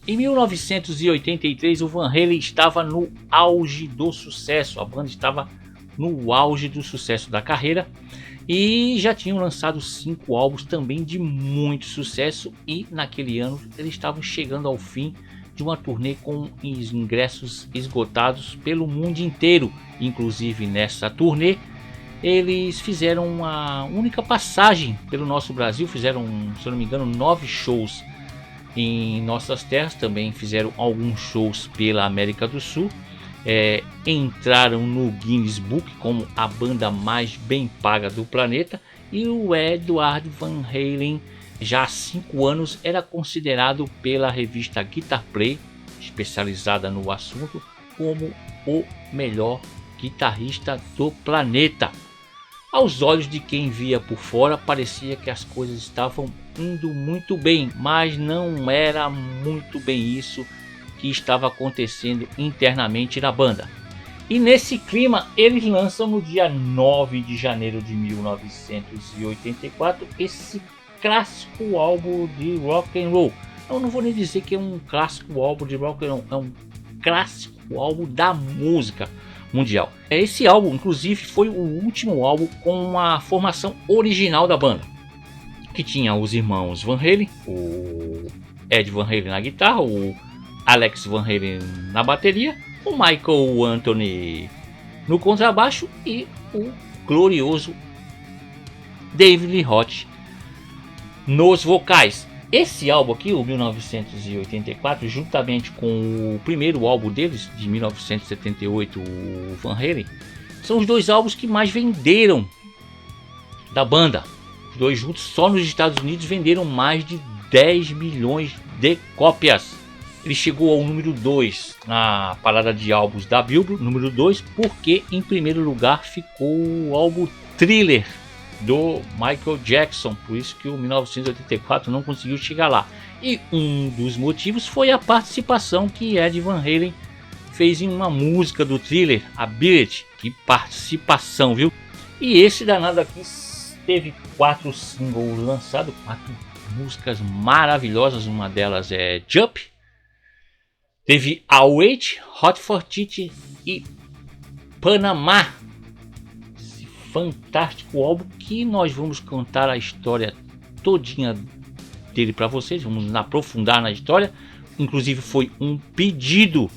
Em 1983 o Van Halen estava no auge do sucesso, a banda estava no auge do sucesso da carreira e já tinham lançado 5 álbuns também de muito sucesso, e naquele ano eles estavam chegando ao fim de uma turnê com ingressos esgotados pelo mundo inteiro. Inclusive nessa turnê eles fizeram uma única passagem pelo nosso Brasil, fizeram, se eu não me engano, 9 shows em nossas terras, também fizeram alguns shows pela América do Sul, entraram no Guinness Book como a banda mais bem paga do planeta, e o Edward Van Halen já há 5 anos era considerado pela revista Guitar Play, especializada no assunto, como o melhor guitarrista do planeta. Aos olhos de quem via por fora, parecia que as coisas estavam indo muito bem, mas não era muito bem isso que estava acontecendo internamente na banda. E nesse clima eles lançam no dia 9 de janeiro de 1984 esse clássico álbum de rock and roll. Eu não vou nem dizer que é um clássico álbum de rock and roll, é um clássico álbum da música mundial. Esse álbum inclusive foi o último álbum com a formação original da banda, que tinha os irmãos Van Halen, o Ed Van Halen na guitarra, o Alex Van Halen na bateria, o Michael Anthony no contrabaixo e o glorioso David Lee Roth nos vocais. Esse álbum aqui, o 1984, juntamente com o primeiro álbum deles, de 1978, o Van Halen, são os 2 álbuns que mais venderam da banda. Os 2 juntos, só nos Estados Unidos, venderam mais de 10 milhões de cópias. Ele chegou ao número 2 na parada de álbuns da Billboard, número 2, porque em primeiro lugar ficou o álbum Thriller do Michael Jackson, por isso que o 1984 não conseguiu chegar lá. E um dos motivos foi a participação que Ed Van Halen fez em uma música do Thriller, a Beat. Que participação, viu? E esse danado aqui teve 4 singles lançados, 4 músicas maravilhosas, uma delas é Jump, teve Await, Hot for Teeth e Panamá. Fantástico álbum que nós vamos contar a história todinha dele para vocês, vamos aprofundar na história. Inclusive foi um pedido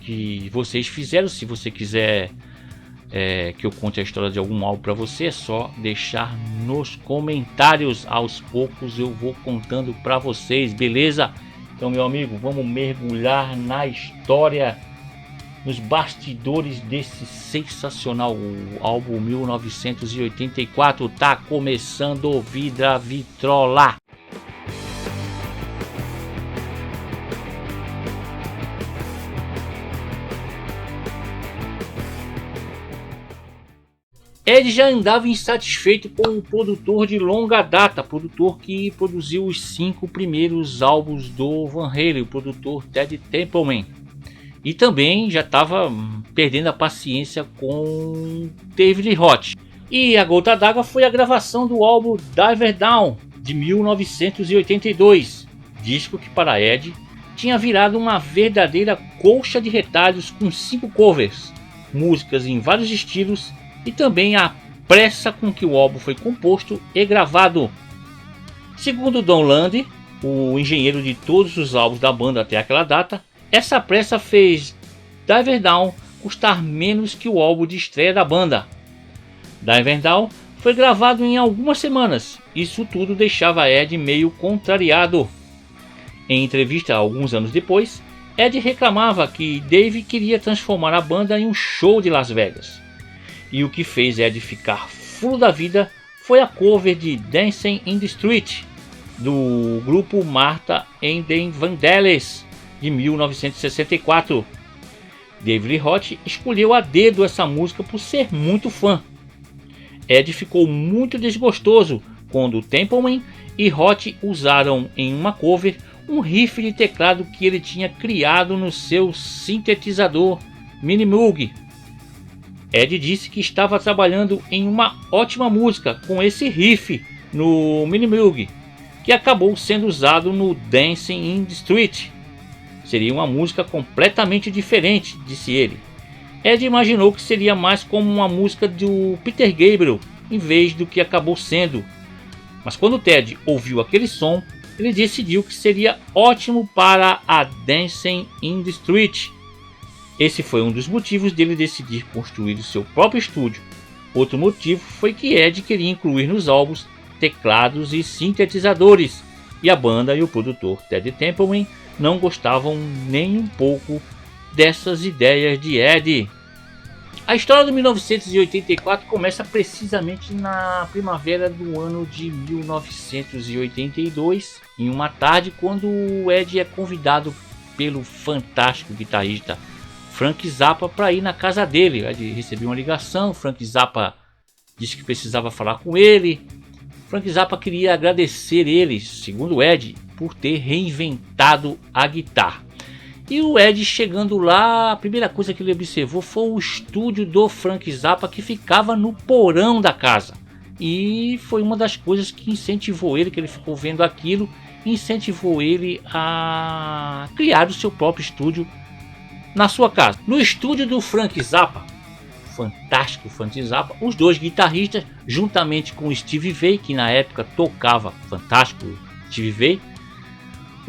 que vocês fizeram. Se você quiser que eu conte a história de algum álbum para você, é só deixar nos comentários. Aos poucos eu vou contando para vocês, beleza? Então, meu amigo, vamos mergulhar na história, nos bastidores desse sensacional álbum 1984. Tá começando o Vidra Vitrola. Ed já andava insatisfeito com o produtor de longa data, produtor que produziu os 5 primeiros álbuns do Van Halen, o produtor Ted Templeman. E também já estava perdendo a paciência com David Roth. E a gota d'água foi a gravação do álbum Diver Down, de 1982. Disco que para Ed tinha virado uma verdadeira colcha de retalhos com 5 covers, músicas em vários estilos e também a pressa com que o álbum foi composto e gravado. Segundo Don Landry, o engenheiro de todos os álbuns da banda até aquela data, essa pressa fez Diver Down custar menos que o álbum de estreia da banda. Diver Down foi gravado em algumas semanas. Isso tudo deixava Ed meio contrariado. Em entrevista alguns anos depois, Ed reclamava que Dave queria transformar a banda em um show de Las Vegas. E o que fez Ed ficar fulo da vida foi a cover de Dancing in the Street, do grupo Martha and the Vandellas, de 1964. David Lee Roth escolheu a dedo essa música por ser muito fã. Ed ficou muito desgostoso quando Templeman e Roth usaram em uma cover um riff de teclado que ele tinha criado no seu sintetizador Mini Moog. Ed disse que estava trabalhando em uma ótima música com esse riff no Mini Moog, que acabou sendo usado no Dancing in the Street. Seria uma música completamente diferente, disse ele. Ed imaginou que seria mais como uma música do Peter Gabriel, em vez do que acabou sendo. Mas quando Ted ouviu aquele som, ele decidiu que seria ótimo para a Dancing in the Street. Esse foi um dos motivos dele decidir construir o seu próprio estúdio. Outro motivo foi que Ed queria incluir nos álbuns teclados e sintetizadores, e a banda e o produtor Ted Templeman não gostavam nem um pouco dessas ideias de Ed. A história de 1984 começa precisamente na primavera do ano de 1982, em uma tarde quando o Ed é convidado pelo fantástico guitarrista Frank Zappa para ir na casa dele. Ed recebeu uma ligação, Frank Zappa disse que precisava falar com ele. Frank Zappa queria agradecer ele, segundo Ed, por ter reinventado a guitarra. E o Ed chegando lá, a primeira coisa que ele observou foi o estúdio do Frank Zappa, que ficava no porão da casa. E foi uma das coisas que incentivou ele, que ele ficou vendo aquilo, incentivou ele a criar o seu próprio estúdio na sua casa. No estúdio do Frank Zappa, fantástico Frank Zappa, os dois guitarristas, juntamente com o Steve Vai, que na época tocava, fantástico Steve Vai,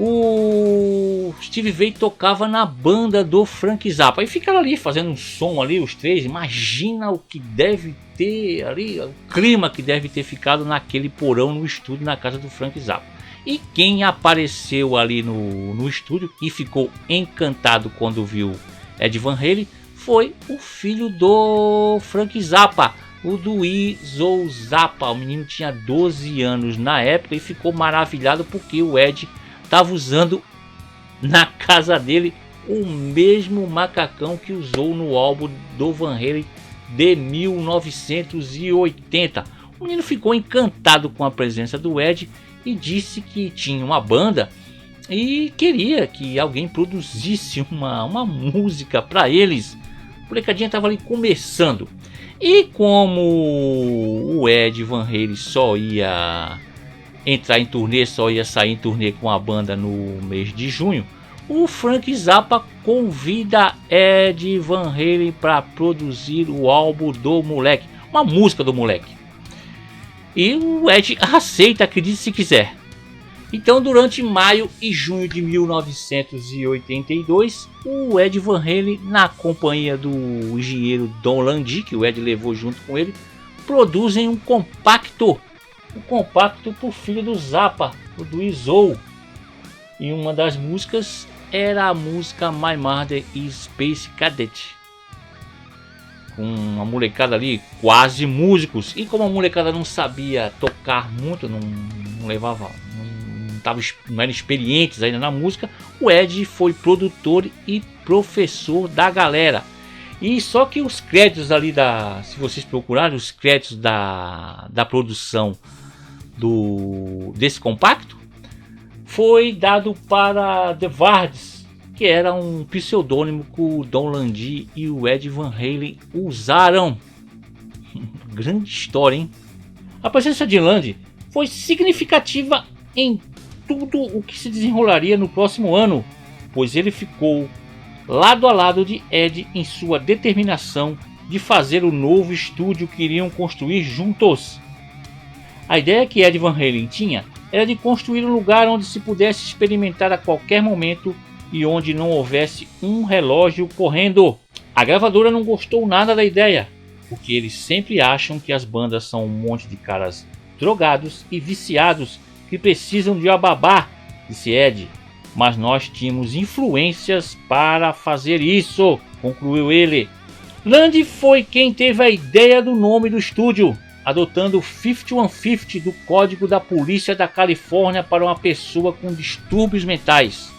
o Steve Vai tocava na banda do Frank Zappa e ficaram ali fazendo um som ali, os três. Imagina o que deve ter ali, o clima que deve ter ficado naquele porão no estúdio na casa do Frank Zappa. E quem apareceu ali no estúdio e ficou encantado quando viu Ed Van Halen foi o filho do Frank Zappa, o Dweezil Zappa. O menino tinha 12 anos na época e ficou maravilhado porque o Ed estava usando na casa dele o mesmo macacão que usou no álbum do Van Halen de 1980. O menino ficou encantado com a presença do Ed e disse que tinha uma banda e queria que alguém produzisse uma música para eles. A molecadinha estava ali começando. E como o Ed Van Halen só ia entrar em turnê, só ia sair em turnê com a banda no mês de junho, o Frank Zappa convida Ed Van Halen para produzir o álbum do moleque, uma música do moleque. E o Ed aceita, acredite se quiser. Então, durante maio e junho de 1982, o Ed Van Halen, na companhia do engenheiro Don Landry, que o Ed levou junto com ele, produzem um compacto pro filho do Zappa, o Dweezil. E uma das músicas era a música My Mother is Space Cadet, com uma molecada ali, quase músicos. E como a molecada não sabia tocar muito, não eram experientes ainda na música, o Ed foi produtor e professor da galera. E só que os créditos ali se vocês procurarem os créditos da produção desse compacto, foi dado para The Vards, que era um pseudônimo que o Don Landry e o Ed Van Halen usaram. Grande história, hein? A presença de Landry foi significativa em tudo o que se desenrolaria no próximo ano, pois ele ficou lado a lado de Ed em sua determinação de fazer o novo estúdio que iriam construir juntos. A ideia que Ed Van Halen tinha era de construir um lugar onde se pudesse experimentar a qualquer momento e onde não houvesse um relógio correndo. A gravadora não gostou nada da ideia, porque eles sempre acham que as bandas são um monte de caras drogados e viciados que precisam de uma babá, disse Ed. Mas nós tínhamos influências para fazer isso, concluiu ele. Landry foi quem teve a ideia do nome do estúdio, adotando o 5150 do Código da Polícia da Califórnia para uma pessoa com distúrbios mentais.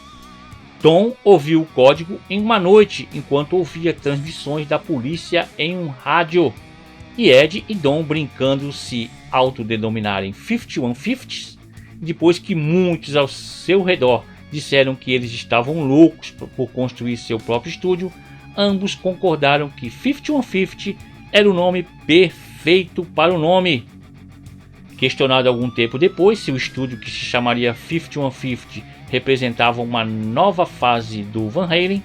Tom ouviu o código em uma noite enquanto ouvia transmissões da polícia em um rádio. E Ed e Don, brincando, se autodenominarem 5150s, depois que muitos ao seu redor disseram que eles estavam loucos por construir seu próprio estúdio, ambos concordaram que 5150 era o nome perfeito para o nome. Questionado algum tempo depois se o estúdio, que se chamaria 5150, representavam uma nova fase do Van Halen,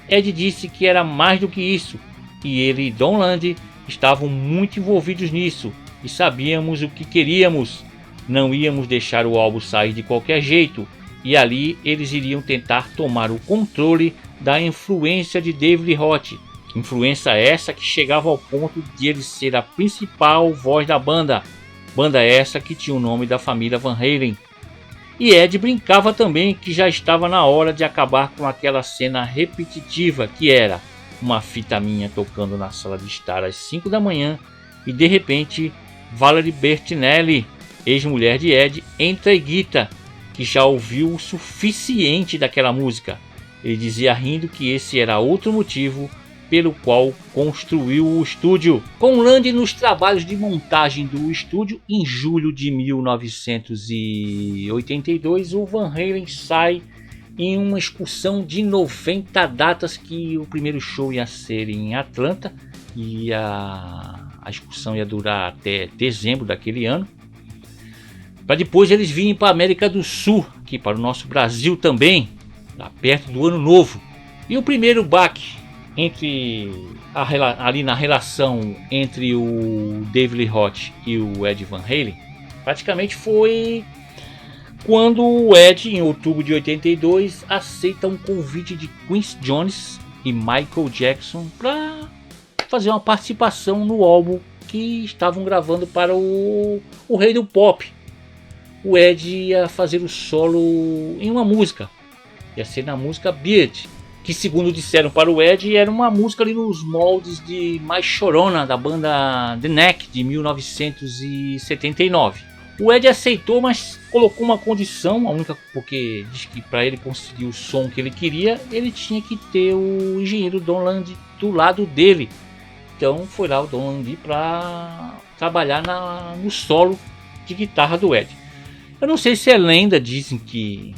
Ed disse que era mais do que isso, e ele e Don Land estavam muito envolvidos nisso e sabíamos o que queríamos. Não íamos deixar o álbum sair de qualquer jeito, e ali eles iriam tentar tomar o controle da influência de David Roth. Influência essa que chegava ao ponto de ele ser a principal voz da banda. Banda essa que tinha o nome da família Van Halen. E Ed brincava também que já estava na hora de acabar com aquela cena repetitiva que era uma fita minha tocando na sala de estar às 5 da manhã e de repente Valerie Bertinelli, ex-mulher de Ed, entra e grita que já ouviu o suficiente daquela música. Ele dizia rindo que esse era outro motivo pelo qual construiu o estúdio. Com Land nos trabalhos de montagem do estúdio, em julho de 1982, o Van Halen sai em uma excursão de 90 datas, que o primeiro show ia ser em Atlanta e a excursão ia durar até dezembro daquele ano, para depois eles virem para a América do Sul, aqui para o nosso Brasil também, lá perto do Ano Novo. E o primeiro baque ali na relação entre o David Roth e o Ed Van Halen, praticamente foi quando o Ed, em outubro de 82, aceita um convite de Quincy Jones e Michael Jackson para fazer uma participação no álbum que estavam gravando para o Rei do Pop. O Ed ia fazer o solo em uma música, ia ser na música Beat, que segundo disseram para o Ed era uma música ali nos moldes de Mais Chorona, da banda The Knack, de 1979. O Ed aceitou, mas colocou uma condição, a única, porque diz que para ele conseguir o som que ele queria, ele tinha que ter o engenheiro Don Land do lado dele. Então foi lá o Don Land para trabalhar no solo de guitarra do Ed. Eu não sei se é lenda, dizem que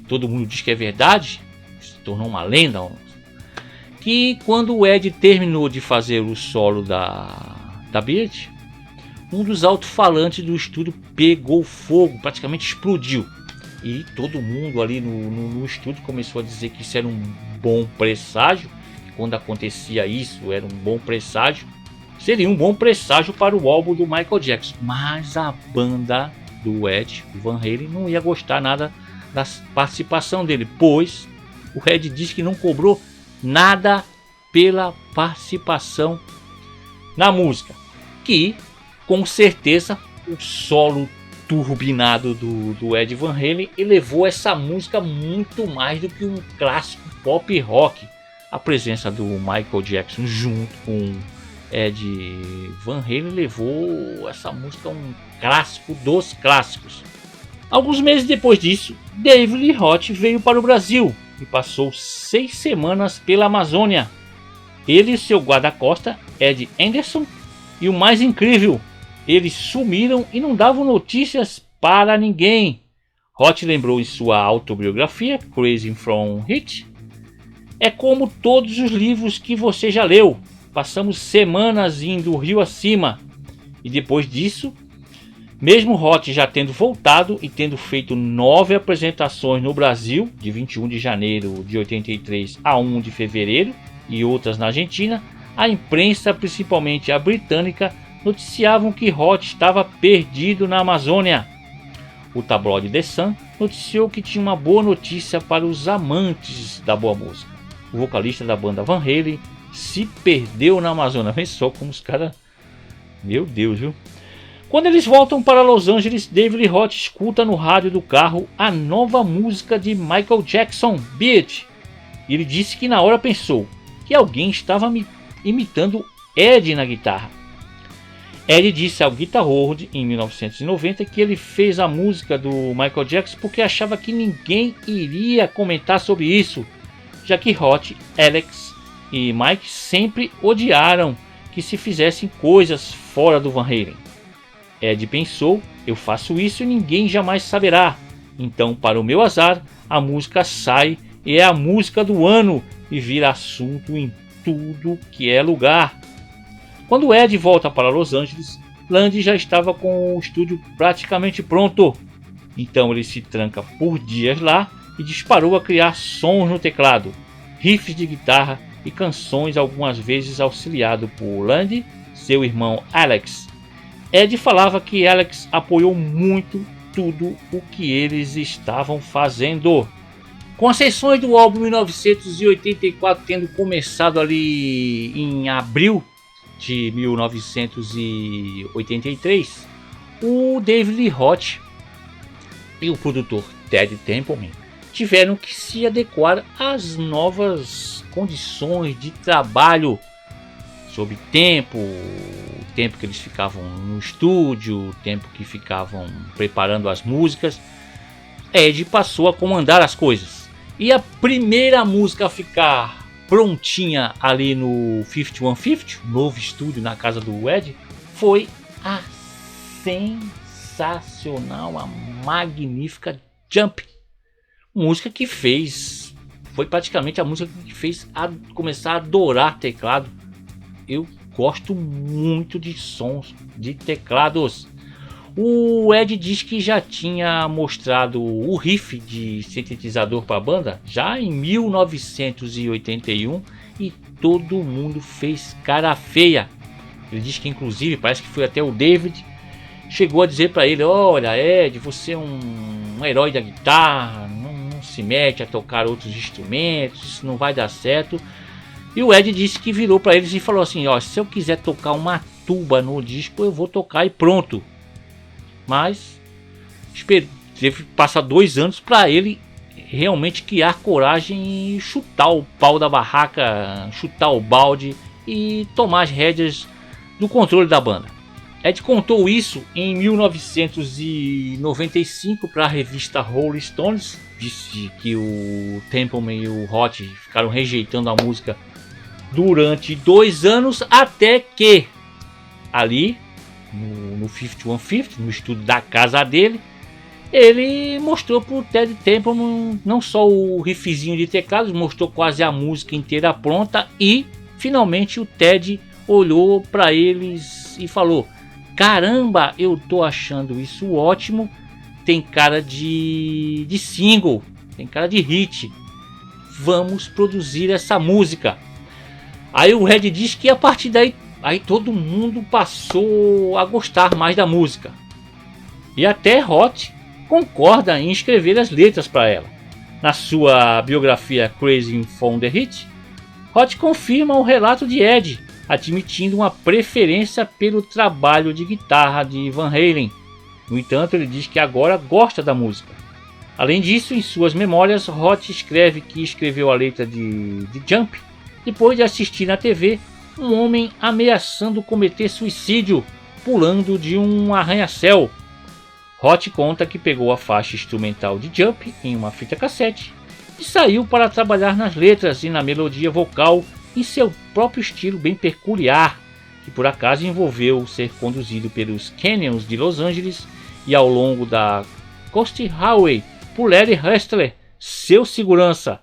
todo mundo diz que é verdade, se tornou uma lenda, que quando o Ed terminou de fazer o solo da Beat, um dos alto-falantes do estúdio pegou fogo, praticamente explodiu. E todo mundo ali no estúdio começou a dizer que isso era um bom presságio, que quando acontecia isso era um bom presságio, seria um bom presságio para o álbum do Michael Jackson. Mas a banda do Ed, o Van Halen, não ia gostar nada da participação dele, pois o Ed disse que não cobrou nada pela participação na música, que com certeza o solo turbinado do Ed Van Halen elevou essa música muito mais do que um clássico pop rock. A presença do Michael Jackson junto com Ed Van Halen levou essa música a um clássico dos clássicos. Alguns meses depois disso, David Roth veio para o Brasil e passou 6 semanas pela Amazônia. Ele e seu guarda-costa, Ed Anderson, e o mais incrível, eles sumiram e não davam notícias para ninguém. Roth lembrou em sua autobiografia, Crazy from It: é como todos os livros que você já leu. Passamos semanas indo rio acima. E depois disso, mesmo Roth já tendo voltado e tendo feito 9 apresentações no Brasil, de 21 de janeiro de 83 a 1 de fevereiro, e outras na Argentina, a imprensa, principalmente a britânica, noticiavam que Roth estava perdido na Amazônia. O tabloide The Sun noticiou que tinha uma boa notícia para os amantes da boa música. O vocalista da banda Van Halen se perdeu na Amazônia. Vê só como os caras... Meu Deus, viu? Quando eles voltam para Los Angeles, David Roth escuta no rádio do carro a nova música de Michael Jackson, Beat. E ele disse que na hora pensou que alguém estava imitando Ed na guitarra. Ed disse ao Guitar World em 1990 que ele fez a música do Michael Jackson porque achava que ninguém iria comentar sobre isso, já que Roth, Alex e Mike sempre odiaram que se fizessem coisas fora do Van Halen. Ed pensou: eu faço isso e ninguém jamais saberá. Então, para o meu azar, a música sai e é a música do ano e vira assunto em tudo que é lugar. Quando Ed volta para Los Angeles, Land já estava com o estúdio praticamente pronto. Então ele se tranca por dias lá e disparou a criar sons no teclado, riffs de guitarra e canções, algumas vezes auxiliado por Landy, seu irmão Alex. Ed falava que Alex apoiou muito tudo o que eles estavam fazendo. Com as sessões do álbum 1984 tendo começado ali em abril de 1983, o David Lee Roth e o produtor Ted Templeman tiveram que se adequar às novas condições de trabalho, sobre tempo, o tempo que eles ficavam no estúdio, o tempo que ficavam preparando as músicas. Ed passou a comandar as coisas. E a primeira música a ficar prontinha ali no 5150, novo estúdio na casa do Ed, foi a sensacional, a magnífica Jump. Música que foi praticamente a música que fez começar a adorar teclado. Eu gosto muito de sons de teclados. O Ed diz que já tinha mostrado o riff de sintetizador para a banda já em 1981 e todo mundo fez cara feia. Ele diz que inclusive parece que foi até o David chegou a dizer para ele: olha Ed, você é um herói da guitarra, não se mete a tocar outros instrumentos, isso não vai dar certo. E o Ed disse que virou para eles e falou assim: ó, se eu quiser tocar uma tuba no disco eu vou tocar e pronto. Mas teve que passar 2 anos para ele realmente criar coragem e chutar o pau da barraca, chutar o balde e tomar as rédeas do controle da banda. Ed contou isso em 1995 para a revista Rolling Stones. Disse que o Templeman e o Roth ficaram rejeitando a música durante 2 anos, até que ali no 5150, no estúdio da casa dele, ele mostrou pro Ted Templeman não só o riffzinho de teclados, mostrou quase a música inteira pronta e finalmente o Ted olhou para eles e falou: caramba, eu tô achando isso ótimo, tem cara de single, tem cara de hit, vamos produzir essa música. Aí o Red diz que a partir daí todo mundo passou a gostar mais da música. E até Roth concorda em escrever as letras para ela. Na sua biografia Crazy for the Hit, Roth confirma o relato de Ed, admitindo uma preferência pelo trabalho de guitarra de Van Halen. No entanto, ele diz que agora gosta da música. Além disso, em suas memórias, Roth escreve que escreveu a letra de Jump depois de assistir na TV um homem ameaçando cometer suicídio pulando de um arranha-céu. Roth conta que pegou a faixa instrumental de Jump em uma fita cassete e saiu para trabalhar nas letras e na melodia vocal em seu próprio estilo bem peculiar, que por acaso envolveu ser conduzido pelos Canyons de Los Angeles e ao longo da Coast Highway por Larry Hustler, seu segurança.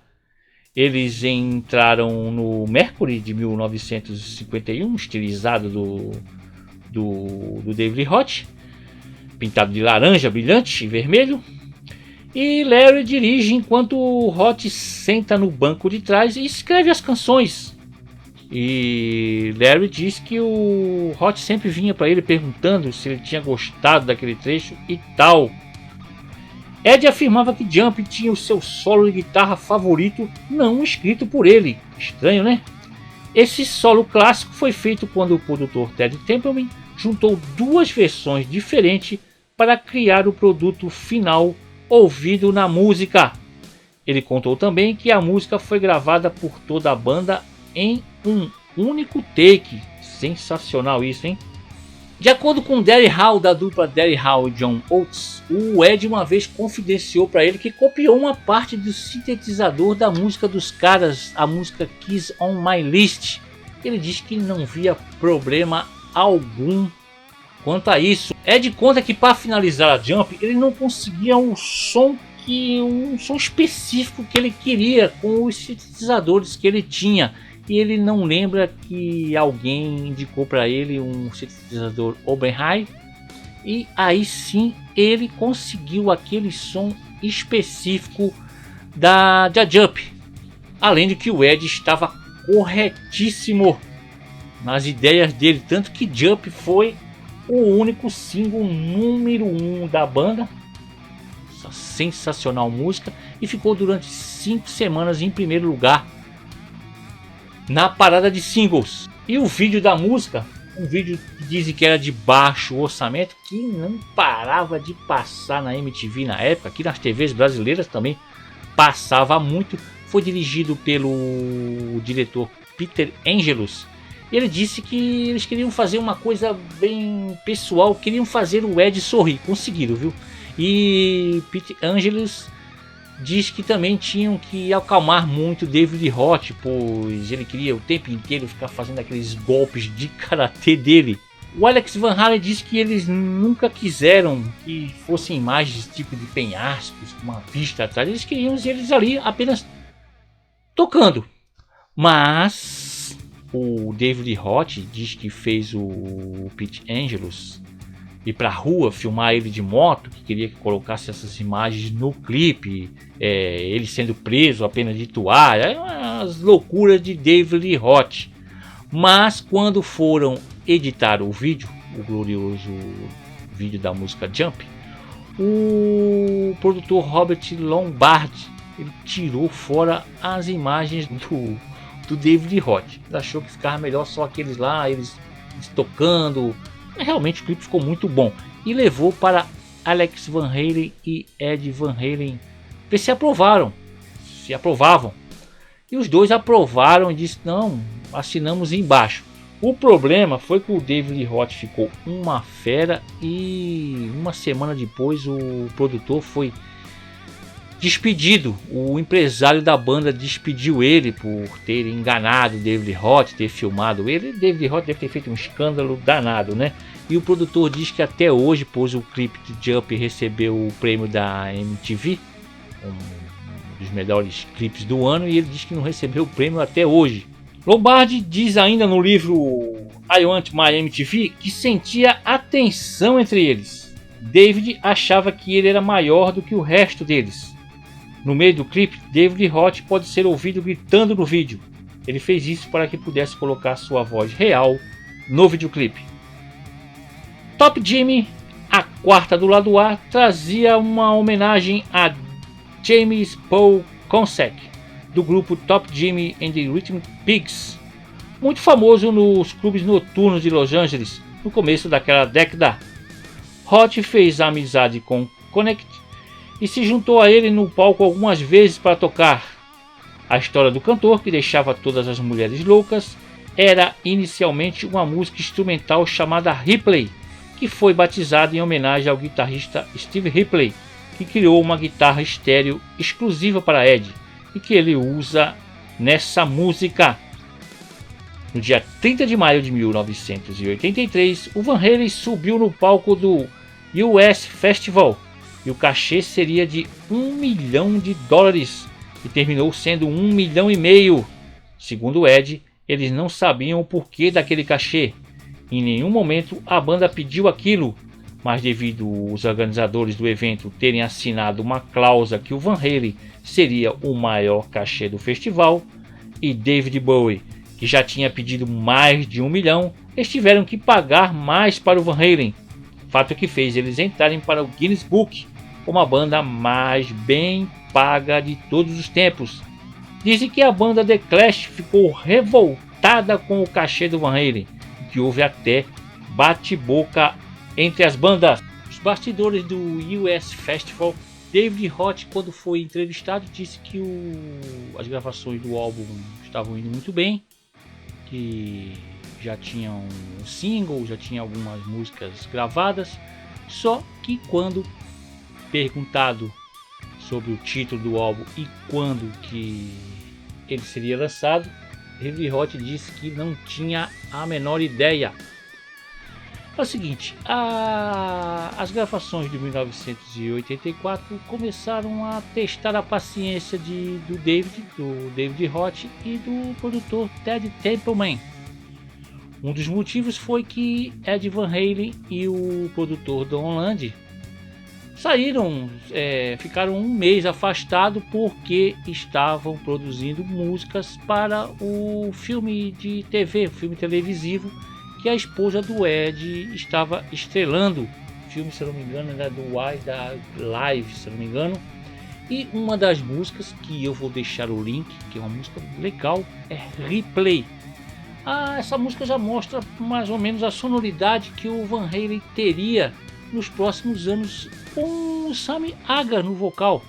Eles entraram no Mercury de 1951, estilizado do David Roth, pintado de laranja brilhante e vermelho. E Larry dirige enquanto Roth senta no banco de trás e escreve as canções. E Larry diz que o Roth sempre vinha para ele perguntando se ele tinha gostado daquele trecho e tal. Ed afirmava que Jump tinha o seu solo de guitarra favorito, não escrito por ele. Estranho, né? Esse solo clássico foi feito quando o produtor Ted Templeman juntou 2 versões diferentes para criar o produto final ouvido na música. Ele contou também que a música foi gravada por toda a banda em um único take. Sensacional isso, hein? De acordo com Derry Hall, da dupla Derry Hall e John Oates, o Ed uma vez confidenciou para ele que copiou uma parte do sintetizador da música dos caras, a música Kiss on My List. Ele disse que não via problema algum quanto a isso. Ed conta que para finalizar a Jump ele não conseguia um som específico que ele queria com os sintetizadores que ele tinha. E ele não lembra que alguém indicou para ele um sintetizador Oberheim E aí sim ele conseguiu aquele som específico da Jump. Além de que o Ed estava corretíssimo nas ideias dele, tanto que Jump foi o único single número 1 da banda. Essa sensacional música, e ficou durante 5 semanas em primeiro lugar na parada de singles. E o vídeo da música, um vídeo que dizem que era de baixo orçamento, que não parava de passar na MTV na época, aqui nas TVs brasileiras também passava muito. Foi dirigido pelo diretor Peter Angelus. Ele disse que eles queriam fazer uma coisa bem pessoal, queriam fazer o Ed sorrir, conseguiram, viu? E Peter Angelus diz que também tinham que acalmar muito David Roth, pois ele queria o tempo inteiro ficar fazendo aqueles golpes de karatê dele. O Alex Van Halen disse que eles nunca quiseram que fossem imagens tipo de penhascos, com uma pista atrás. Eles queriam eles ali apenas tocando. Mas o David Roth diz que fez o Pete Angelus ir pra rua filmar ele de moto, que queria que colocasse essas imagens no clipe, ele sendo preso apenas de toalha, as loucuras de David Roth. Mas quando foram editar o vídeo, o glorioso vídeo da música Jump, o produtor Robert Lombard, ele tirou fora as imagens do David Roth. Ele achou que ficava melhor só aqueles lá, eles tocando. Realmente o clipe ficou muito bom e levou para Alex Van Halen e Ed Van Halen ver se aprovavam. E os dois aprovaram e disse: não, assinamos embaixo. O problema foi que o David Roth ficou uma fera e uma semana depois o produtor foi despedido. O empresário da banda despediu ele por ter enganado o David Roth, ter filmado ele. David Roth deve ter feito um escândalo danado, né? E o produtor diz que até hoje, pois o clipe de Jump recebeu o prêmio da MTV, um dos melhores clipes do ano, e ele diz que não recebeu o prêmio até hoje. Lombardi diz ainda no livro I Want My MTV que sentia a tensão entre eles. David achava que ele era maior do que o resto deles. No meio do clipe, David Roth pode ser ouvido gritando no vídeo. Ele fez isso para que pudesse colocar sua voz real no videoclipe. Top Jimmy, a quarta do lado A, trazia uma homenagem a James Paul Consec, do grupo Top Jimmy and the Rhythm Pigs, muito famoso nos clubes noturnos de Los Angeles no começo daquela década. Roth fez amizade com Connect e se juntou a ele no palco algumas vezes para tocar. A história do cantor, que deixava todas as mulheres loucas, era inicialmente uma música instrumental chamada Ripley, que foi batizada em homenagem ao guitarrista Steve Ripley, que criou uma guitarra estéreo exclusiva para Ed e que ele usa nessa música. No dia 30 de maio de 1983, o Van Halen subiu no palco do US Festival e o cachê seria de $1 milhão e terminou sendo $1,5 milhão. Segundo Ed, eles não sabiam o porquê daquele cachê. Em nenhum momento a banda pediu aquilo, mas devido os organizadores do evento terem assinado uma cláusula que o Van Halen seria o maior cachê do festival e David Bowie, que já tinha pedido mais de $1 milhão, eles tiveram que pagar mais para o Van Halen, fato que fez eles entrarem para o Guinness Book como a banda mais bem paga de todos os tempos. Dizem que a banda The Clash ficou revoltada com o cachê do Van Halen, que houve até bate-boca entre as bandas. Os bastidores do US Festival, David Roth, quando foi entrevistado, disse que as gravações do álbum estavam indo muito bem, que já tinham um single, já tinha algumas músicas gravadas, só que quando perguntado sobre o título do álbum e quando que ele seria lançado, David Roth disse que não tinha a menor ideia. É o seguinte, as gravações de 1984 começaram a testar a paciência do David Roth e do produtor Ted Templeman. Um dos motivos foi que Ed Van Halen e o produtor Don Land ficaram um mês afastados porque estavam produzindo músicas para o filme de TV, o filme televisivo que a esposa do Ed estava estrelando. O filme, se eu não me engano, era do da Live, se eu não me engano. E uma das músicas que eu vou deixar o link, que é uma música legal, é Replay. Essa música já mostra mais ou menos a sonoridade que o Van Halen teria nos próximos anos com o Sammy Hagar no vocal.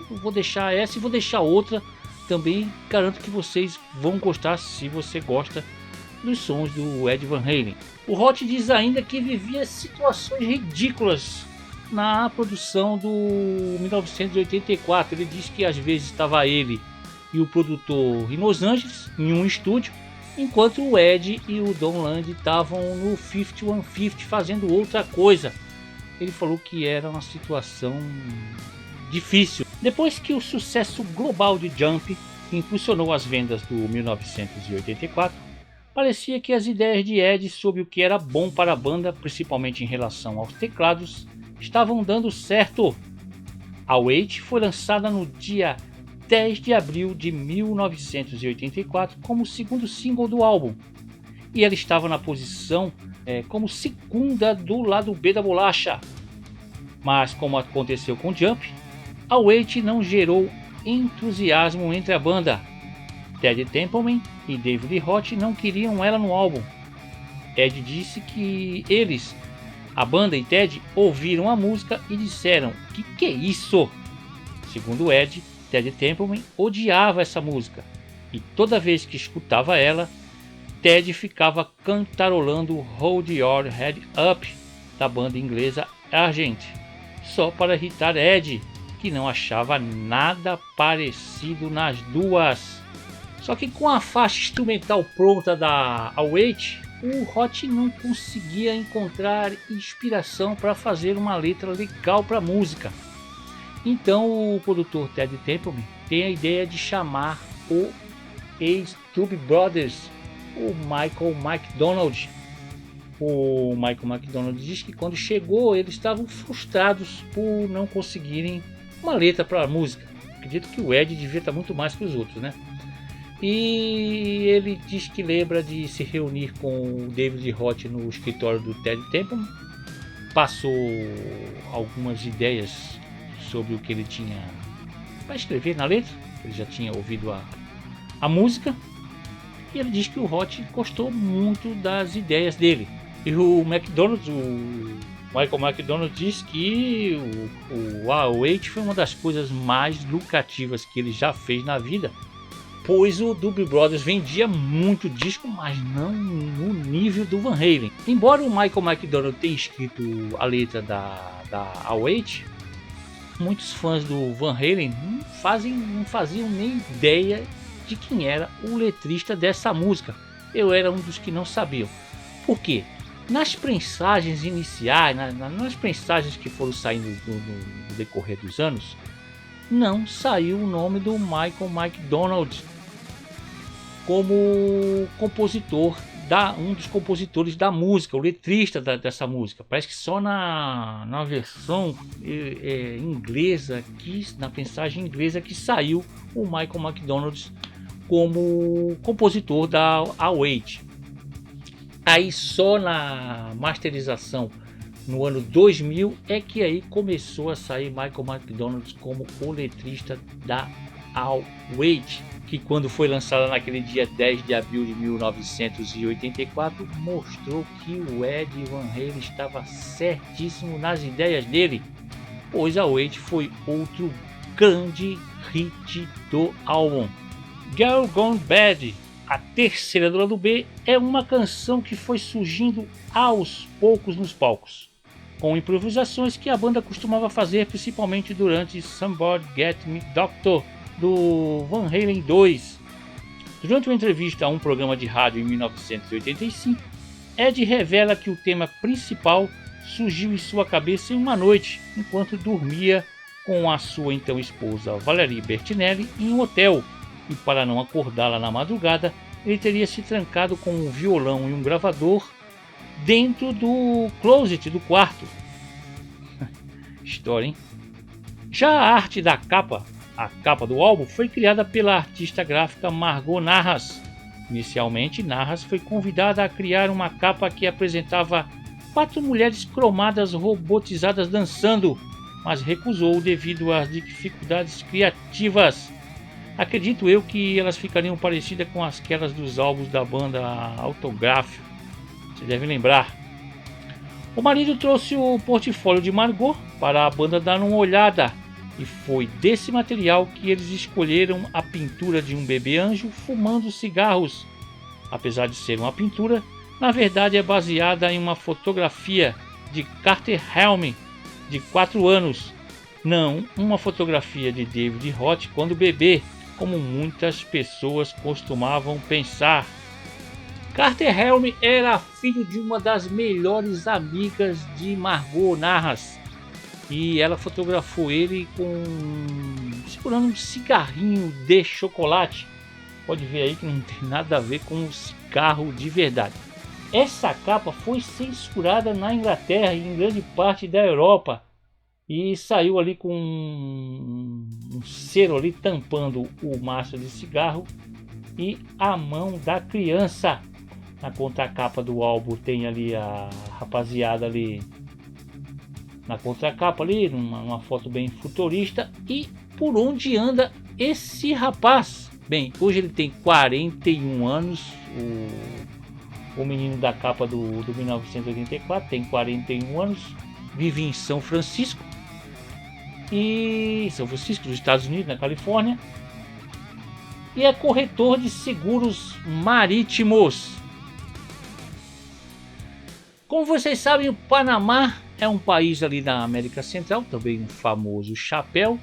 Eu vou deixar essa e vou deixar outra também. Garanto que vocês vão gostar se você gosta dos sons do Ed Van Halen. O Roth diz ainda que vivia situações ridículas na produção do 1984. Ele diz que às vezes estava ele e o produtor em Los Angeles, em um estúdio, enquanto o Ed e o Don Land estavam no 5150 fazendo outra coisa. Ele falou que era uma situação difícil. Depois que o sucesso global de Jump impulsionou as vendas do 1984, parecia que as ideias de Ed sobre o que era bom para a banda, principalmente em relação aos teclados, estavam dando certo. A Wait foi lançada no dia 10 de abril de 1984 como segundo single do álbum, e ela estava na posição como segunda do lado B da bolacha. Mas como aconteceu com Jump, a Wait não gerou entusiasmo entre a banda. Ted Templeman e David Roth não queriam ela no álbum. Ed disse que eles, a banda e Ted, ouviram a música e disseram: que é isso? Segundo Ed, Ted Templeman odiava essa música e toda vez que escutava ela, Ted ficava cantarolando Hold Your Head Up da banda inglesa Argent, só para irritar Ed, que não achava nada parecido nas duas. Só que com a faixa instrumental pronta da Await, o Roth não conseguia encontrar inspiração para fazer uma letra legal para a música. Então o produtor Ted Templeman tem a ideia de chamar o ex-Doobie Brothers, o Michael McDonald. O Michael McDonald diz que quando chegou eles estavam frustrados por não conseguirem uma letra para a música. Acredito que o Ed devia estar muito mais que os outros, né? E ele diz que lembra de se reunir com o David Roth no escritório do Ted Templeman, passou algumas ideias sobre o que ele tinha para escrever na letra. Ele já tinha ouvido a música, e ele diz que o Roth gostou muito das ideias dele. E o Michael McDonald diz que o Await foi uma das coisas mais lucrativas que ele já fez na vida, pois o Doobie Brothers vendia muito disco, mas não no nível do Van Halen. Embora o Michael McDonald tenha escrito a letra da Await, muitos fãs do Van Halen não faziam nem ideia de quem era o letrista dessa música. Eu era um dos que não sabiam. Por quê? Nas prensagens iniciais, nas prensagens que foram saindo no decorrer dos anos, não saiu o nome do Michael McDonald como compositor, um dos compositores da música, o letrista dessa música. Parece que só na versão inglesa, na mensagem inglesa, que saiu o Michael McDonald como compositor da Await. Aí só na masterização no ano 2000 é que aí começou a sair Michael McDonald como o letrista da Await, que quando foi lançada naquele dia 10 de abril de 1984, mostrou que o Ed Van Halen estava certíssimo nas ideias dele, pois a Await foi outro grande hit do álbum. Girl Gone Bad, a terceira do lado B, é uma canção que foi surgindo aos poucos nos palcos, com improvisações que a banda costumava fazer principalmente durante Somebody Get Me Doctor, do Van Halen 2. Durante uma entrevista a um programa de rádio em 1985, Ed revela que o tema principal surgiu em sua cabeça em uma noite, enquanto dormia com a sua então esposa Valerie Bertinelli em um hotel, e para não acordá-la na madrugada, ele teria se trancado com um violão e um gravador dentro do closet do quarto. História, hein? Já a arte da capa, a capa do álbum, foi criada pela artista gráfica Margot Narras. Inicialmente, Narras foi convidada a criar uma capa que apresentava 4 mulheres cromadas robotizadas dançando, mas recusou devido às dificuldades criativas. Acredito eu que elas ficariam parecidas com aquelas dos álbuns da banda Autograph. Você deve lembrar. O marido trouxe o portfólio de Margot para a banda dar uma olhada, e foi desse material que eles escolheram a pintura de um bebê anjo fumando cigarros. Apesar de ser uma pintura, na verdade é baseada em uma fotografia de Carter Helm, de 4 anos, não uma fotografia de David Roth quando bebê, como muitas pessoas costumavam pensar. Carter Helm era filho de uma das melhores amigas de Margot Narras, e ela fotografou ele segurando um cigarrinho de chocolate. Pode ver aí que não tem nada a ver com um cigarro de verdade. Essa capa foi censurada na Inglaterra e em grande parte da Europa, e saiu ali com um cero ali tampando o maço de cigarro e a mão da criança. Na contracapa do álbum tem ali a rapaziada ali na contracapa ali, uma foto bem futurista. E por onde anda esse rapaz? Bem, hoje ele tem 41 anos, o menino da capa do 1984 tem 41 anos, vive em São Francisco, dos Estados Unidos, na Califórnia, e é corretor de seguros marítimos. Como vocês sabem, o Panamá é um país ali da América Central, também um famoso chapéu,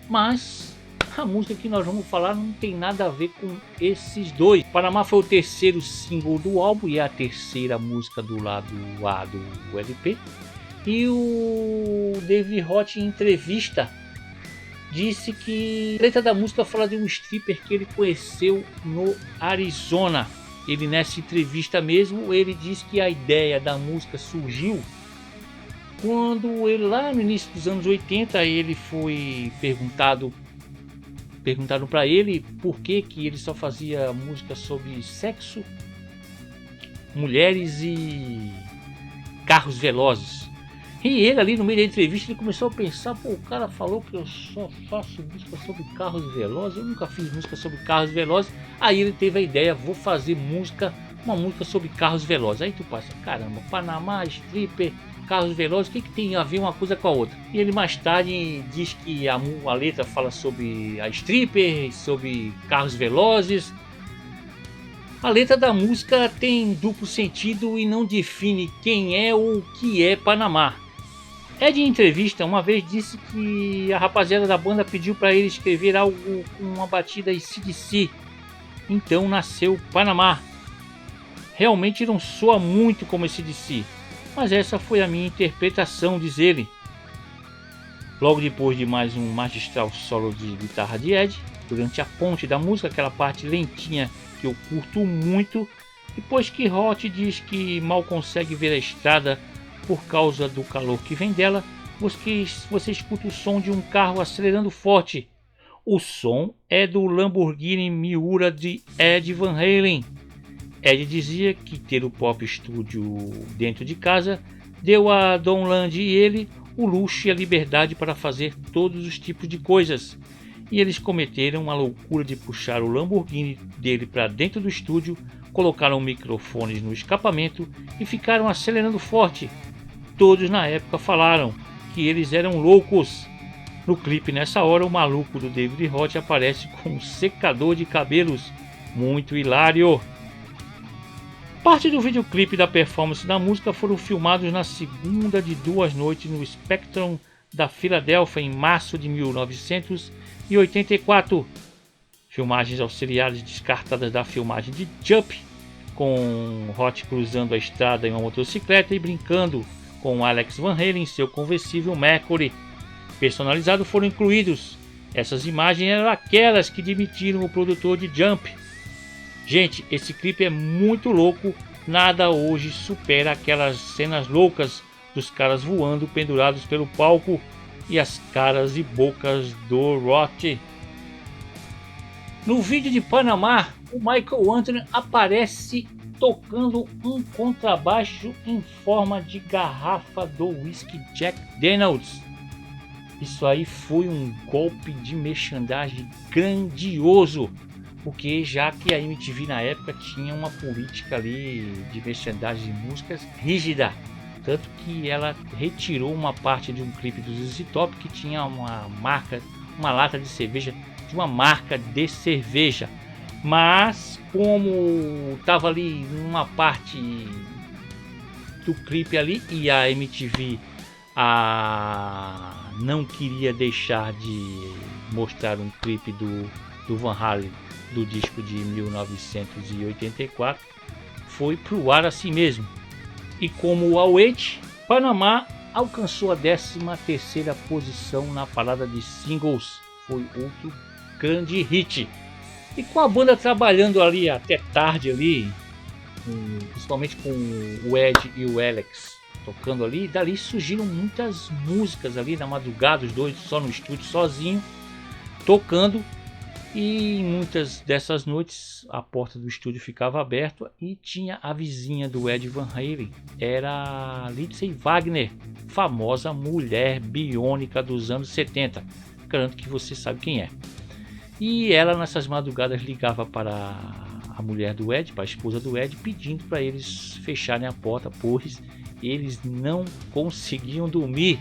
mas a música que nós vamos falar não tem nada a ver com esses dois. Panamá foi o terceiro single do álbum e a terceira música do lado A do LP. E o David Roth, em entrevista, disse que a letra da música fala de um stripper que ele conheceu no Arizona. Ele, nessa entrevista mesmo, ele disse que a ideia da música surgiu quando ele, lá no início dos anos 80, ele foi perguntaram para ele por que ele só fazia música sobre sexo, mulheres e carros velozes. E ele ali no meio da entrevista ele começou a pensar, pô, o cara falou que eu só faço música sobre carros velozes, eu nunca fiz música sobre carros velozes. Aí ele teve a ideia, vou fazer uma música sobre carros velozes. Aí tu passa, caramba, Panamá, stripper, carros velozes, o que tem a ver uma coisa com a outra? E ele mais tarde diz que a letra fala sobre a stripper, sobre carros velozes. A letra da música tem duplo sentido e não define quem é ou o que é Panamá. Ed, em entrevista, uma vez disse que a rapaziada da banda pediu para ele escrever algo com uma batida AC/DC. Então nasceu Panamá. Realmente não soa muito como AC/DC, mas essa foi a minha interpretação, diz ele. Logo depois de mais um magistral solo de guitarra de Ed, durante a ponte da música, aquela parte lentinha que eu curto muito, depois que Roth diz que mal consegue ver a estrada por causa do calor que vem dela, você escuta o som de um carro acelerando forte. O som é do Lamborghini Miura de Ed Van Halen. Ed dizia que ter o Pop Studio dentro de casa deu a Don Land e ele o luxo e a liberdade para fazer todos os tipos de coisas. E eles cometeram a loucura de puxar o Lamborghini dele para dentro do estúdio, colocaram microfones no escapamento e ficaram acelerando forte. Todos na época falaram que eles eram loucos. No clipe, nessa hora, o maluco do David Roth aparece com um secador de cabelos. Muito hilário. Parte do videoclipe da performance da música foram filmados na segunda de 2 noites no Spectrum da Filadélfia em março de 1984. Filmagens auxiliares descartadas da filmagem de Jump, com Roth cruzando a estrada em uma motocicleta e brincando com Alex Van Halen em seu conversível Mercury personalizado, foram incluídos. Essas imagens eram aquelas que demitiram o produtor de Jump. Gente, esse clipe é muito louco. Nada hoje supera aquelas cenas loucas dos caras voando pendurados pelo palco e as caras e bocas do Roth. No vídeo de Panamá, o Michael Anthony aparece tocando um contrabaixo em forma de garrafa do whisky Jack Daniels. Isso aí foi um golpe de merchandising grandioso, porque já que a MTV na época tinha uma política ali de merchandising de músicas rígida, tanto que ela retirou uma parte de um clipe do ZZ Top que tinha uma lata de cerveja de uma marca de cerveja, mas como estava ali numa parte do clipe ali e a MTV não queria deixar de mostrar um clipe do Van Halen do disco de 1984, foi pro ar assim mesmo. E como o Await, Panamá alcançou a 13ª posição na parada de singles, foi outro grande hit. E com a banda trabalhando ali até tarde ali, principalmente com o Ed e o Alex tocando ali, dali surgiram muitas músicas ali na madrugada, os dois só no estúdio sozinho tocando. E em muitas dessas noites a porta do estúdio ficava aberta e tinha a vizinha do Ed Van Halen, era a Lindsay Wagner, famosa mulher biônica dos anos 70, garanto que você sabe quem é. E ela nessas madrugadas ligava para a mulher do Ed, para a esposa do Ed, pedindo para eles fecharem a porta, pois eles não conseguiam dormir.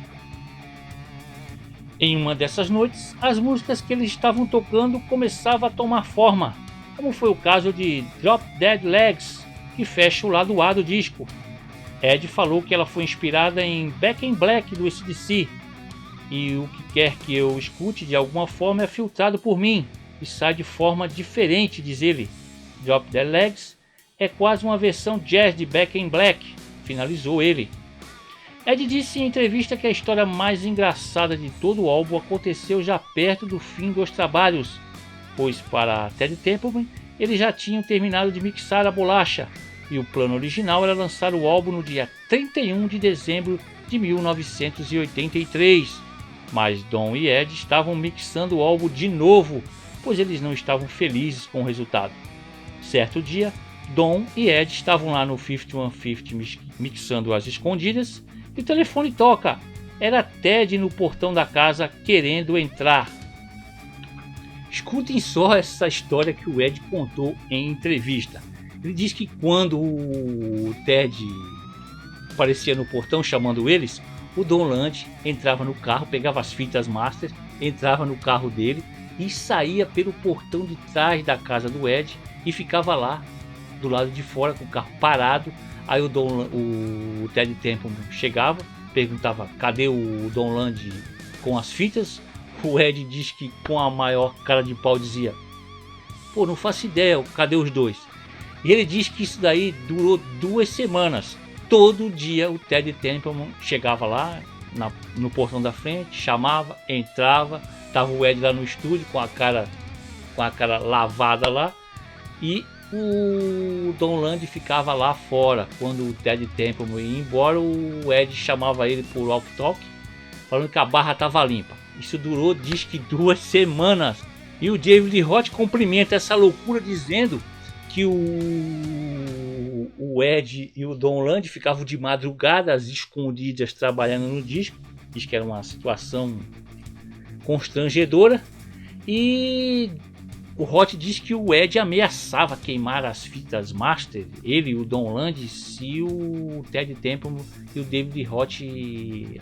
Em uma dessas noites, as músicas que eles estavam tocando começavam a tomar forma, como foi o caso de Drop Dead Legs, que fecha o lado A do disco. Ed falou que ela foi inspirada em Back in Black do AC/DC, e o que quer que eu escute de alguma forma é filtrado por mim e sai de forma diferente, diz ele. Drop Dead Legs é quase uma versão jazz de Back in Black, finalizou ele. Ed disse em entrevista que a história mais engraçada de todo o álbum aconteceu já perto do fim dos trabalhos, pois para Ted Templeman eles já tinham terminado de mixar a bolacha e o plano original era lançar o álbum no dia 31 de dezembro de 1983, mas Don e Ed estavam mixando o álbum de novo, pois eles não estavam felizes com o resultado. Certo dia, Don e Ed estavam lá no 5150 mixando as escondidas, e o telefone toca. Era Ted no portão da casa querendo entrar. Escutem só essa história que o Ed contou em entrevista. Ele diz que quando o Ted aparecia no portão chamando eles, o Don Land entrava no carro, pegava as fitas master, entrava no carro dele e saía pelo portão de trás da casa do Ed e ficava lá do lado de fora com o carro parado. Aí o Ted Templeman chegava, perguntava cadê o Don Land com as fitas. O Ed diz que com a maior cara de pau dizia: pô, não faço ideia, cadê os dois? E ele diz que isso daí durou 2 semanas. Todo dia o Ted Templeman chegava lá no portão da frente, chamava, entrava, tava o Ed lá no estúdio com a cara lavada lá, e o Don Land ficava lá fora. Quando o Ted Templeman ia embora, o Ed chamava ele por walk-talk, falando que a barra estava limpa. Isso durou, diz que 2 semanas. E o David Roth cumprimenta essa loucura dizendo que o Ed e o Don Land ficavam de madrugadas escondidas trabalhando no disco. Diz que era uma situação constrangedora. E o Roth diz que o Ed ameaçava queimar as fitas master, ele e o Don Land, se o Ted Templeman e o David Roth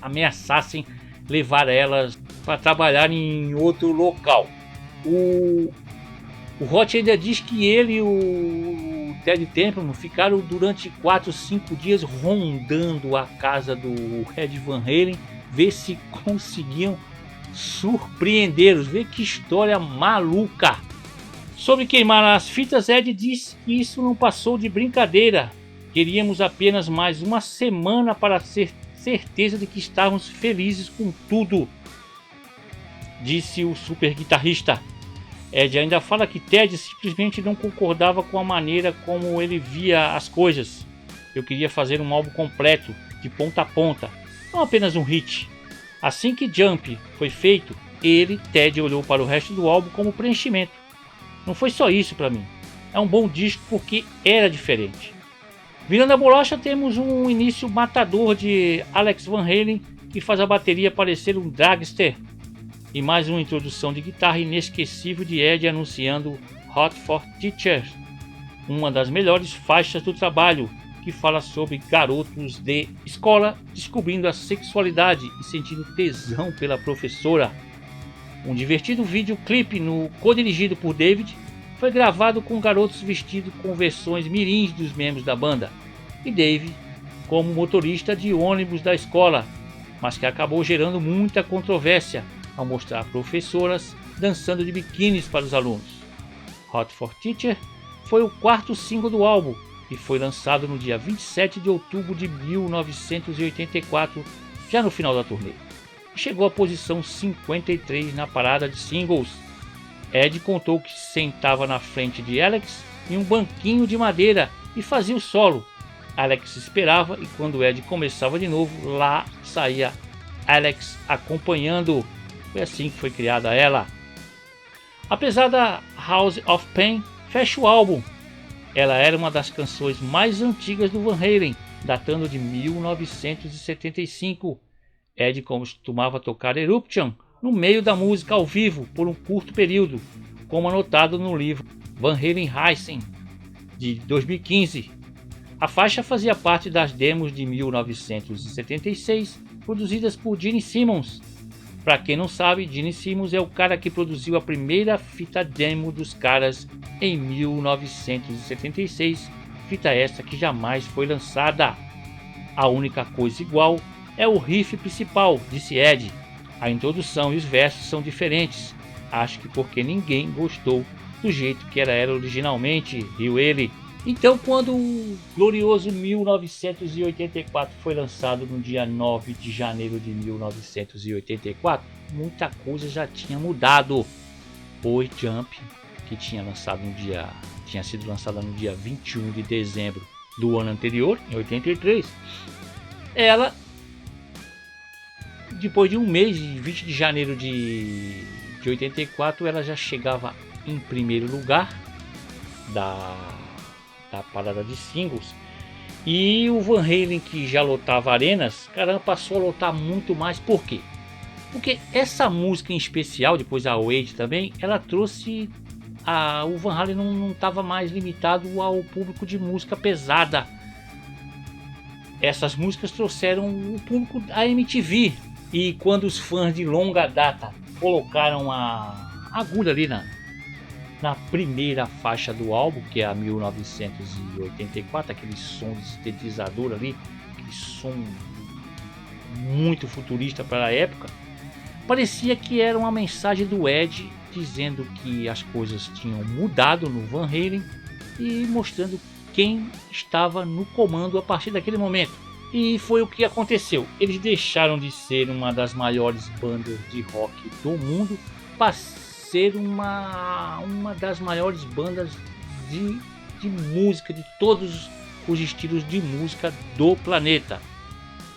ameaçassem levar elas para trabalhar em outro local. O Roth ainda diz que ele e o Ted Templeman ficaram durante 4 ou 5 dias rondando a casa do Ed Van Halen, ver se conseguiam surpreendê-los. Vê que história maluca! Sobre queimar as fitas, Ed disse que isso não passou de brincadeira. Queríamos apenas mais uma semana para ter certeza de que estávamos felizes com tudo, disse o super guitarrista. Ed ainda fala que Ted simplesmente não concordava com a maneira como ele via as coisas. Eu queria fazer um álbum completo, de ponta a ponta, não apenas um hit. Assim que Jump foi feito, Ted olhou para o resto do álbum como preenchimento. Não foi só isso para mim. É um bom disco porque era diferente. Virando a bolacha, temos um início matador de Alex Van Halen, que faz a bateria parecer um dragster, e mais uma introdução de guitarra inesquecível de Ed anunciando Hot for Teacher, uma das melhores faixas do trabalho, que fala sobre garotos de escola descobrindo a sexualidade e sentindo tesão pela professora. Um divertido videoclipe co-dirigido por David foi gravado com garotos vestidos com versões mirins dos membros da banda e Dave como motorista de ônibus da escola, mas que acabou gerando muita controvérsia ao mostrar professoras dançando de biquínis para os alunos. Hot for Teacher foi o quarto single do álbum e foi lançado no dia 27 de outubro de 1984, já no final da turnê. Chegou à posição 53 na parada de singles. Ed contou que sentava na frente de Alex em um banquinho de madeira e fazia o solo. Alex esperava e quando Ed começava de novo, lá saía Alex acompanhando. Foi assim que foi criada ela. Apesar da House of Pain fecha o álbum, ela era uma das canções mais antigas do Van Halen, datando de 1975. Ed costumava tocar Eruption no meio da música ao vivo por um curto período, como anotado no livro Van Halen Rising de 2015. A faixa fazia parte das demos de 1976 produzidas por Gene Simmons. Para quem não sabe, Gene Simmons é o cara que produziu a primeira fita demo dos caras em 1976, fita essa que jamais foi lançada. A única coisa igual é o riff principal, disse Ed. A introdução e os versos são diferentes, acho que porque ninguém gostou do jeito que ela era originalmente, riu ele. Então, quando o glorioso 1984 foi lançado no dia 9 de janeiro de 1984, muita coisa já tinha mudado. O Jump, que tinha sido lançada no dia 21 de dezembro do ano anterior, em 83, ela, depois de um mês, de 20 de janeiro de 84, ela já chegava em primeiro lugar da parada de singles. E o Van Halen, que já lotava arenas, caramba, passou a lotar muito mais. Por quê? Porque essa música em especial, depois a Wade também, ela trouxe o Van Halen não estava mais limitado ao público de música pesada. Essas músicas trouxeram o público da MTV, e quando os fãs de longa data colocaram a agulha ali na primeira faixa do álbum, que é a 1984, aquele som de sintetizador ali, aquele som muito futurista para a época, parecia que era uma mensagem do Ed dizendo que as coisas tinham mudado no Van Halen e mostrando quem estava no comando a partir daquele momento. E foi o que aconteceu. Eles deixaram de ser uma das maiores bandas de rock do mundo para ser uma das maiores bandas de música, de todos os estilos de música do planeta.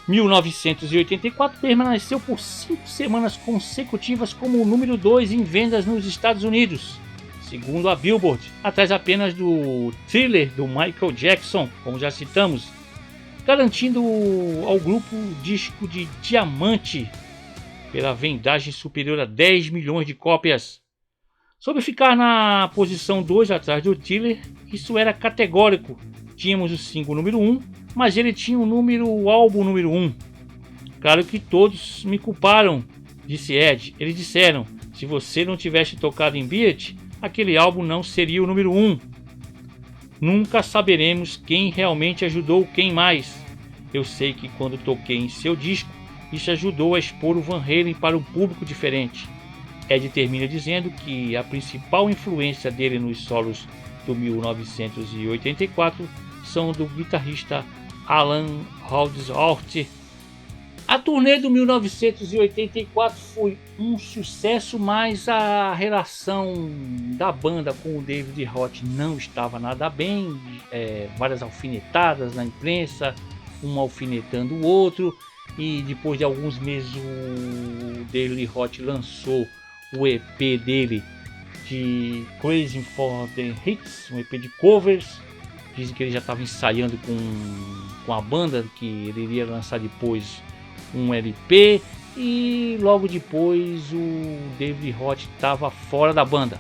1984 permaneceu por 5 semanas consecutivas como o número 2 em vendas nos Estados Unidos, segundo a Billboard, atrás apenas do Thriller do Michael Jackson, como já citamos, garantindo ao grupo disco de diamante pela vendagem superior a 10 milhões de cópias. Sobre ficar na posição 2 atrás do Thriller, isso era categórico. Tínhamos o single número 1, mas ele tinha o álbum número 1. Claro que todos me culparam, disse Ed. Eles disseram, se você não tivesse tocado em Beat, aquele álbum não seria o número 1. Nunca saberemos quem realmente ajudou quem mais. Eu sei que quando toquei em seu disco, isso ajudou a expor o Van Halen para um público diferente. Ed termina dizendo que a principal influência dele nos solos do 1984 são do guitarrista Alan Holdsworth. A turnê do 1984 foi um sucesso, mas a relação da banda com o David Roth não estava nada bem. Várias alfinetadas na imprensa, um alfinetando o outro, e depois de alguns meses o David Roth lançou o EP dele de Crazy for the Hits, um EP de covers. Dizem que ele já estava ensaiando com a banda, que ele iria lançar depois um LP, e logo depois o David Roth estava fora da banda.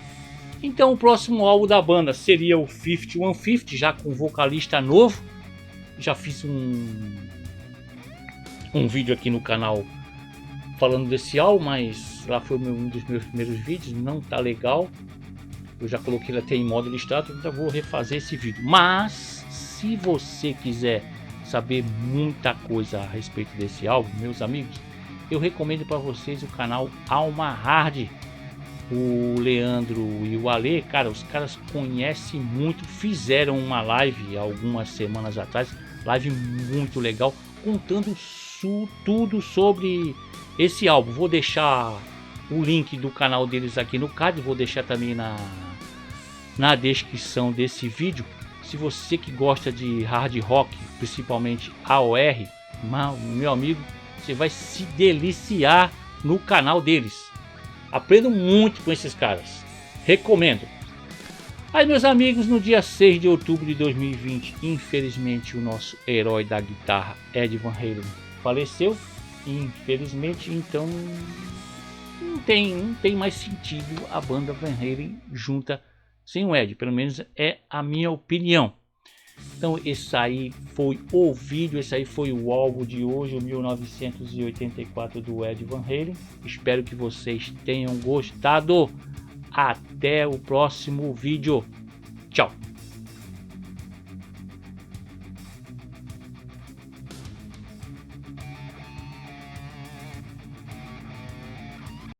Então o próximo álbum da banda seria o 5150, já com vocalista novo. Já fiz um vídeo aqui no canal falando desse álbum, mas lá foi um dos meus primeiros vídeos, não tá legal. Eu já coloquei ele até em modo listado, então vou refazer esse vídeo. Mas se você quiser saber muita coisa a respeito desse álbum, meus amigos, eu recomendo para vocês o canal Alma Hard. O Leandro e o Ale, cara, os caras conhecem muito, fizeram uma live algumas semanas atrás, live muito legal, contando tudo sobre esse álbum. Vou deixar o link do canal deles aqui no card, vou deixar também na descrição desse vídeo. Se você que gosta de hard rock, principalmente AOR, meu amigo, você vai se deliciar no canal deles. Aprendo muito com esses caras, recomendo. Aí, meus amigos, no dia 6 de outubro de 2020, infelizmente o nosso herói da guitarra, Ed Van Halen, faleceu. Infelizmente, então não tem mais sentido a banda Van Halen junta sem o Ed, pelo menos é a minha opinião. Então esse aí foi o vídeo, esse aí foi o álbum de hoje, o 1984 do Ed Van Halen. Espero que vocês tenham gostado. Até o próximo vídeo. Tchau.